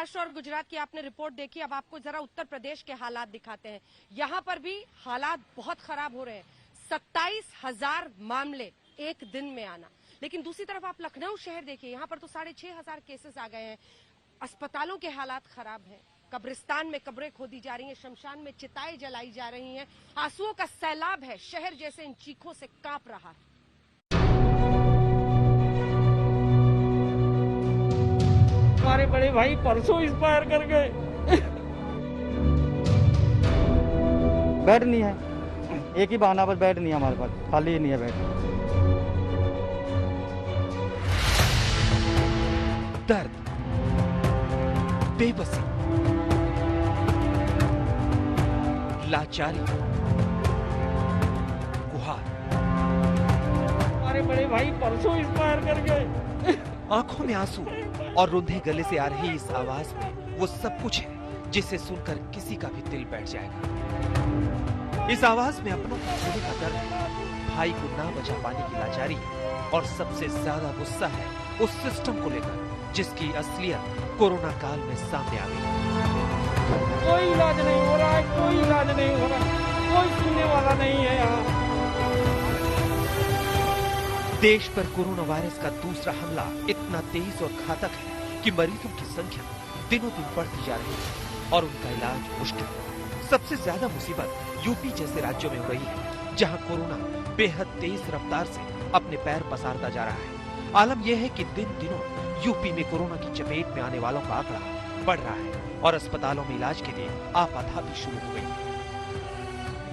महाराष्ट्र और गुजरात की आपने रिपोर्ट देखी, अब आपको जरा उत्तर प्रदेश के हालात दिखाते हैं। यहाँ पर भी हालात बहुत खराब हो रहे हैं। 27,000 मामले एक दिन में आना। लेकिन दूसरी तरफ आप लखनऊ शहर देखिए, यहाँ पर तो 6,500 केसेस आ गए हैं। अस्पतालों के हालात खराब हैं। कब्रिस्तान में कब्रें खोदी जा रही हैं, शमशान में चिताएं जलाई जा रही हैं। आंसुओं का सैलाब है, शहर जैसे इन चीखों से कांप रहा है। हमारे बड़े भाई परसों एक्सपायर कर गए। बेड नहीं है, एक ही बहाना, बस बेड नहीं है हमारे पास, खाली ही नहीं है बेड। दर्द, बेबसी, लाचारी, गुहार। हमारे बड़े भाई परसों एक्सपायर कर गए। आंखों में आंसू और रुंधे गले से आ रही इस आवाज में वो सब कुछ है जिसे सुनकर किसी का भी दिल बैठ जाएगा। इस आवाज में अपनों को खोने का दर्द है, भाई को ना बचा पाने की लाचारी है और सबसे ज्यादा गुस्सा है उस सिस्टम को लेकर जिसकी असलियत कोरोना काल में सामने आ गई। कोई इलाज नहीं हो रहा है, कोई इलाज नहीं हो रहा है, कोई सुनने वाला नहीं है यहाँ। देश पर कोरोना वायरस का दूसरा हमला इतना तेज और घातक है कि मरीजों की संख्या दिनों दिन बढ़ती जा रही है और उनका इलाज मुश्किल है। सबसे ज्यादा मुसीबत यूपी जैसे राज्यों में हो रही है, जहां कोरोना बेहद तेज रफ्तार से अपने पैर पसारता जा रहा है। आलम यह है कि दिन दिनों यूपी में कोरोना की चपेट में आने वालों का आंकड़ा बढ़ रहा है और अस्पतालों में इलाज के लिए आपाधापी शुरू हो गई है।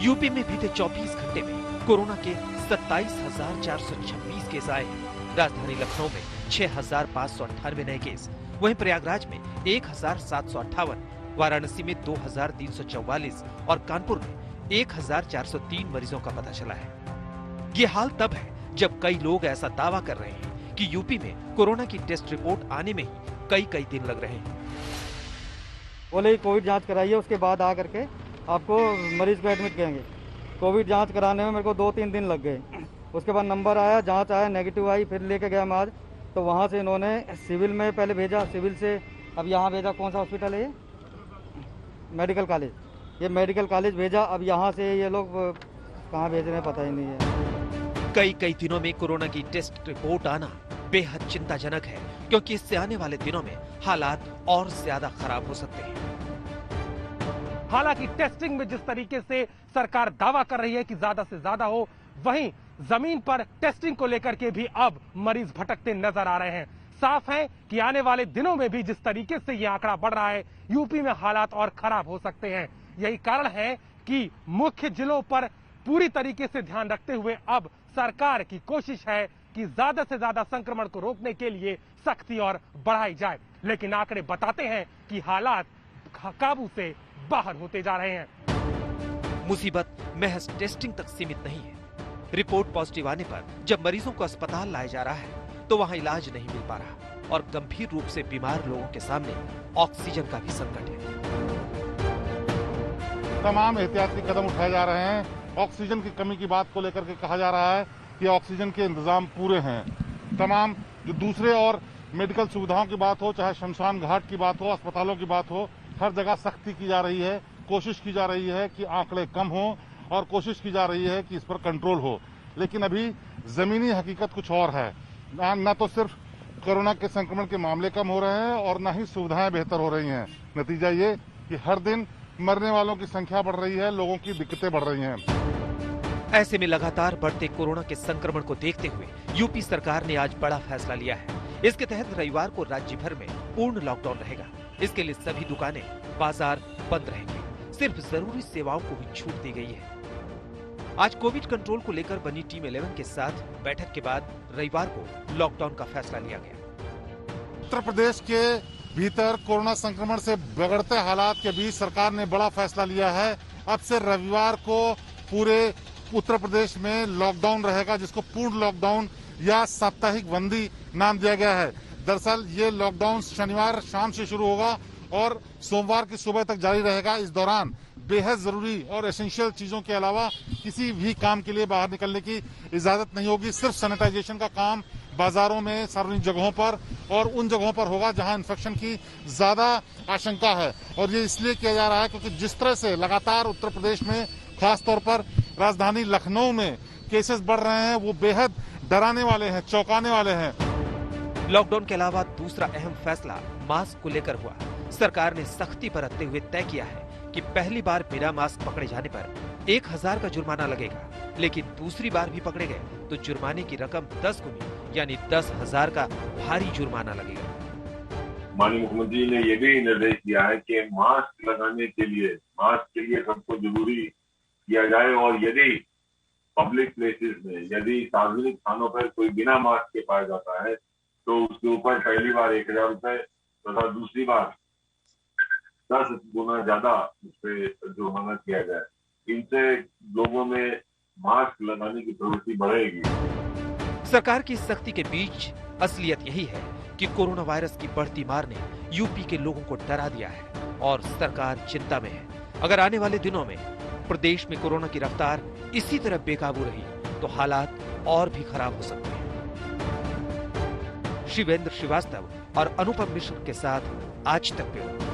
यूपी में बीते 24 घंटे में कोरोना के 27,426 केस आए हैं। राजधानी लखनऊ में 6,598 नए केस, वहीं प्रयागराज में 1,758, वाराणसी में 2,344 और कानपुर में 1,403 मरीजों का पता चला है। ये हाल तब है जब कई लोग ऐसा दावा कर रहे हैं कि यूपी में कोरोना की टेस्ट रिपोर्ट आने में ही कई दिन लग रहे हैं। बोले कोविड जांच कराइए, उसके बाद आकर के आपको मरीज को एडमिट करेंगे। कोविड जांच कराने में मेरे को 2-3 दिन लग गए। उसके बाद नंबर आया, जांच आया, नेगेटिव आई, फिर लेके गया मैं आज, तो वहाँ से इन्होंने सिविल में पहले भेजा, सिविल से अब यहाँ भेजा। कौन सा हॉस्पिटल है ये? Medical college. ये मेडिकल कॉलेज भेजा, अब यहाँ से ये लोग कहाँ भेज रहे हैं पता ही नहीं है। कई दिनों में कोरोना की टेस्ट रिपोर्ट आना बेहद चिंताजनक है, क्योंकि इससे आने वाले दिनों में हालात और ज्यादा खराब हो सकते हैं। हालांकि टेस्टिंग में जिस तरीके से सरकार दावा कर रही है कि ज्यादा से ज्यादा हो, वहीं जमीन पर टेस्टिंग को लेकर के भी अब मरीज भटकते नजर आ रहे हैं। साफ है कि आने वाले दिनों में भी जिस तरीके से यह आंकड़ा बढ़ रहा है, यूपी में हालात और खराब हो सकते हैं। यही कारण है कि मुख्य जिलों पर पूरी तरीके से ध्यान रखते हुए अब सरकार की कोशिश है कि ज्यादा से ज्यादा संक्रमण को रोकने के लिए सख्ती और बढ़ाई जाए। लेकिन आंकड़े बताते हैं कि हालात काबू से बाहर होते जा रहे हैं। मुसीबत महज टेस्टिंग तक सीमित नहीं है। रिपोर्ट पॉजिटिव आने पर जब मरीजों को अस्पताल लाया जा रहा है तो वहां इलाज नहीं मिल पा रहा और गंभीर रूप से बीमार लोगों के सामने ऑक्सीजन का भी संकट है। तमाम एहतियाती कदम उठाए जा रहे हैं। ऑक्सीजन की कमी की बात को लेकर के कहा जा रहा है कि ऑक्सीजन के इंतजाम पूरे हैं। तमाम जो दूसरे और मेडिकल सुविधाओं की बात हो, चाहे शमशान घाट की बात हो, अस्पतालों की बात हो, हर जगह सख्ती की जा रही है। कोशिश की जा रही है कि आंकड़े कम हो और कोशिश की जा रही है कि इस पर कंट्रोल हो। लेकिन अभी जमीनी हकीकत कुछ और है। न तो सिर्फ कोरोना के संक्रमण के मामले कम हो रहे हैं और न ही सुविधाएं बेहतर हो रही हैं। नतीजा ये कि हर दिन मरने वालों की संख्या बढ़ रही है, लोगों की दिक्कतें बढ़ रही हैं। ऐसे में लगातार बढ़ते कोरोना के संक्रमण को देखते हुए यूपी सरकार ने आज बड़ा फैसला लिया है। इसके तहत रविवार को राज्य भर में पूर्ण लॉकडाउन रहेगा। इसके लिए सभी दुकानें, बाजार बंद रहेंगे। सिर्फ जरूरी सेवाओं को ही छूट दी गई है। आज कोविड कंट्रोल को लेकर बनी टीम 11 के साथ बैठक के बाद रविवार को लॉकडाउन का फैसला लिया गया। उत्तर प्रदेश के भीतर कोरोना संक्रमण से बिगड़ते हालात के बीच सरकार ने बड़ा फैसला लिया है। अब से रविवार को पूरे उत्तर प्रदेश में लॉकडाउन रहेगा, जिसको पूर्ण लॉकडाउन या साप्ताहिक बंदी नाम दिया गया है। दरअसल ये लॉकडाउन शनिवार शाम से शुरू होगा और सोमवार की सुबह तक जारी रहेगा। इस दौरान बेहद जरूरी और एसेंशियल चीजों के अलावा किसी भी काम के लिए बाहर निकलने की इजाजत नहीं होगी। सिर्फ सैनिटाइजेशन का काम बाजारों में, सार्वजनिक जगहों पर और उन जगहों पर होगा जहां इन्फेक्शन की ज्यादा आशंका है। और ये इसलिए किया जा रहा है क्योंकि जिस तरह से लगातार उत्तर प्रदेश में, खासतौर पर राजधानी लखनऊ में केसेस बढ़ रहे हैं, वो बेहद डराने वाले हैं, चौंकाने वाले हैं। लॉकडाउन के अलावा दूसरा अहम फैसला मास्क को लेकर हुआ। सरकार ने सख्ती बरतते हुए तय किया है कि पहली बार बिना मास्क पकड़े जाने पर 1000 का जुर्माना लगेगा, लेकिन दूसरी बार भी पकड़े गए तो जुर्माने की रकम 10 गुनी यानी 10,000 का भारी जुर्माना लगेगा। माननीय मुख्यमंत्री ने ये भी निर्देश दिया है कि मास्क लगाने के लिए सबको जरूरी किया जाए और यदि पब्लिक प्लेसेस में, यदि सार्वजनिक स्थानों पर कोई बिना मास्क के पाया जाता है तो उसके ऊपर पहली बार 1000 रुपए तथा दूसरी बार 10 गुना ज्यादा उस पर जुर्माना किया जाए। इनसे लोगों में मास्क लगाने की प्रवृत्ति बढ़ेगी। सरकार की सख्ती के बीच असलियत यही है कि कोरोना वायरस की बढ़ती मार ने यूपी के लोगों को डरा दिया है और सरकार चिंता में है। अगर आने वाले दिनों में प्रदेश में कोरोना की रफ्तार इसी तरह बेकाबू रही तो हालात और भी खराब हो सकते हैं। शिवेंद्र श्रीवास्तव और अनुपम मिश्र के साथ आज तक ब्यूरो।